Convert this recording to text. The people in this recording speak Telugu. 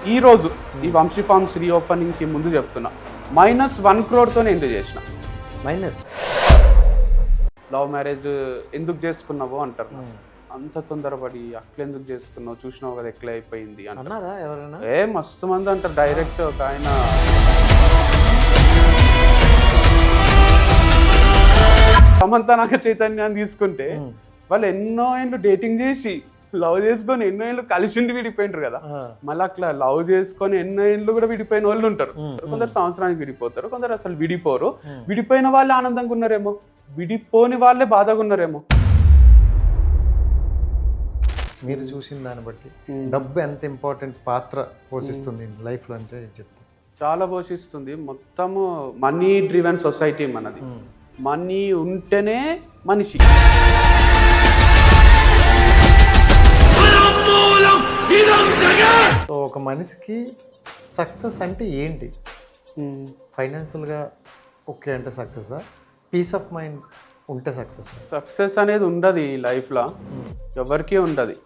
ఈ రోజు ఈ వంశీ ఫార్మ్స్ రీఓపెనింగ్ కి ముందు చెప్తున్నా -1 crore ఎండ్ చేసిన. మైనస్ లవ్ మ్యారేజ్ ఎందుకు చేసుకున్నావో అంటారు. అంత తొందరపడి అట్లా ఎందుకు చేసుకున్నావు, చూసినావు కదా ఎట్లా అయిపోయింది అన్నారా ఎవరైనా? మస్తు మంది అంటారు. డైరెక్ట్ ఒక ఆయన సమంత నాగ చైతన్యాన్ని తీసుకుంటే వాళ్ళు ఎన్నో ఏళ్ళు డేటింగ్ చేసి లవ్ చేసుకొని ఎన్నో ఏళ్ళు కలిసి ఉండి విడిపోయినారు కదా. మళ్ళీ అట్లా లవ్ చేసుకొని ఎన్నో ఏళ్ళు కూడా విడిపోయిన వాళ్ళు ఉంటారు. కొందరు సంవత్సరానికి విడిపోతారు, కొందరు అసలు విడిపోరు. విడిపోయిన వాళ్ళే ఆనందంగా ఉన్నారేమో, విడిపోని వాళ్ళే బాధగా ఉన్నారేమో. మీరు చూసిన దాన్ని బట్టి డబ్బు ఎంత ఇంపార్టెంట్ పాత్ర పోషిస్తుంది లైఫ్లో అంటే చెప్తాను. చాలా పోషిస్తుంది. మొత్తము మనీ డ్రివెన్ సొసైటీ మనది. మనీ ఉంటేనే మనిషి. సో ఒక మనిషికి సక్సెస్ అంటే ఏంటి? ఫైనాన్షియల్గా ఓకే అంటే సక్సెసా? పీస్ ఆఫ్ మైండ్ ఉంటే సక్సెస్? సక్సెస్ అనేది ఉండదు ఈ లైఫ్లో, ఎవరికీ ఉండదు.